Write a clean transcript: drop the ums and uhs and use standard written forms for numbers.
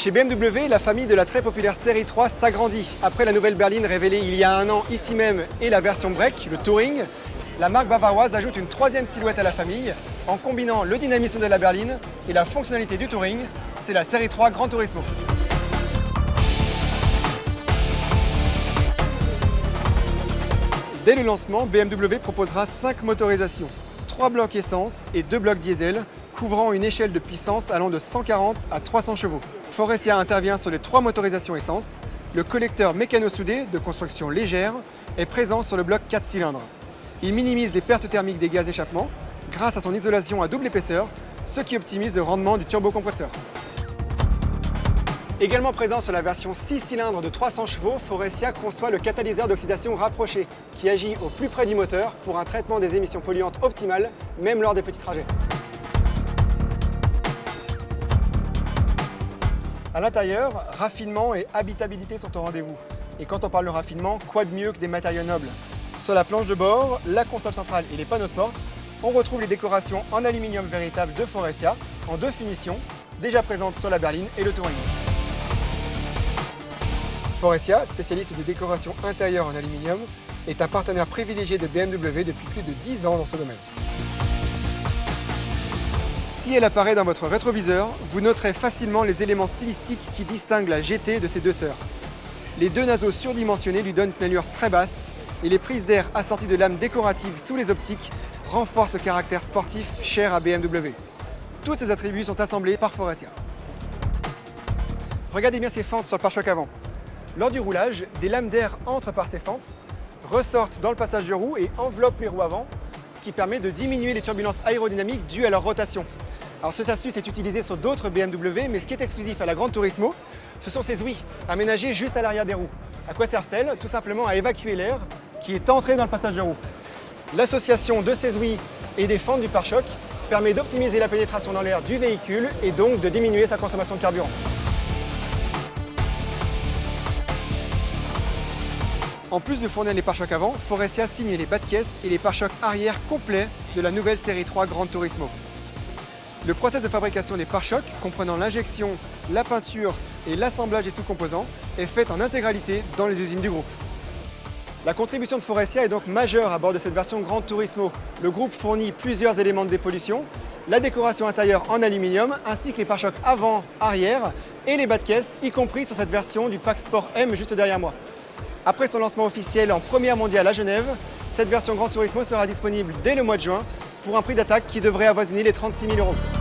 Chez BMW, la famille de la très populaire série 3 s'agrandit. Après la nouvelle berline révélée il y a un an ici même et la version break, le Touring, la marque bavaroise ajoute une troisième silhouette à la famille en combinant le dynamisme de la berline et la fonctionnalité du Touring. C'est la série 3 Gran Turismo. Dès le lancement, BMW proposera 5 motorisations, 3 blocs essence et 2 blocs diesel, couvrant une échelle de puissance allant de 140 à 300 chevaux. Faurecia intervient sur les 3 motorisations essence. Le collecteur mécano-soudé de construction légère est présent sur le bloc 4 cylindres. Il minimise les pertes thermiques des gaz d'échappement grâce à son isolation à double épaisseur, ce qui optimise le rendement du turbocompresseur. Également présent sur la version 6 cylindres de 300 chevaux, Faurecia conçoit le catalyseur d'oxydation rapproché, qui agit au plus près du moteur pour un traitement des émissions polluantes optimal, même lors des petits trajets. À l'intérieur, raffinement et habitabilité sont au rendez-vous. Et quand on parle de raffinement, quoi de mieux que des matériaux nobles? Sur la planche de bord, la console centrale et les panneaux de porte, on retrouve les décorations en aluminium véritable de Faurecia, en 2 finitions, déjà présentes sur la berline et le Touring. Faurecia, spécialiste des décorations intérieures en aluminium, est un partenaire privilégié de BMW depuis plus de 10 ans dans ce domaine. Si elle apparaît dans votre rétroviseur, vous noterez facilement les éléments stylistiques qui distinguent la GT de ses deux sœurs. Les 2 naseaux surdimensionnés lui donnent une allure très basse et les prises d'air assorties de lames décoratives sous les optiques renforcent le caractère sportif cher à BMW. Tous ces attributs sont assemblés par Faurecia. Regardez bien ces fentes sur le pare-choc avant. Lors du roulage, des lames d'air entrent par ces fentes, ressortent dans le passage de roue et enveloppent les roues avant, ce qui permet de diminuer les turbulences aérodynamiques dues à leur rotation. Alors cette astuce est utilisée sur d'autres BMW, mais ce qui est exclusif à la Gran Turismo, ce sont ces ouïes aménagées juste à l'arrière des roues. À quoi servent-elles? Tout simplement à évacuer l'air qui est entré dans le passage de roue. L'association de ces ouïes et des fentes du pare-choc permet d'optimiser la pénétration dans l'air du véhicule et donc de diminuer sa consommation de carburant. En plus de fournir les pare-chocs avant, Faurecia signe les bas de caisse et les pare-chocs arrière complets de la nouvelle série 3 Gran Turismo. Le process de fabrication des pare-chocs, comprenant l'injection, la peinture et l'assemblage des sous-composants, est fait en intégralité dans les usines du groupe. La contribution de Faurecia est donc majeure à bord de cette version Gran Turismo. Le groupe fournit plusieurs éléments de dépollution, la décoration intérieure en aluminium, ainsi que les pare-chocs avant, arrière et les bas de caisse, y compris sur cette version du pack Sport M juste derrière moi. Après son lancement officiel en première mondiale à Genève, cette version Gran Turismo sera disponible dès le mois de juin pour un prix d'attaque qui devrait avoisiner les 36 000 €.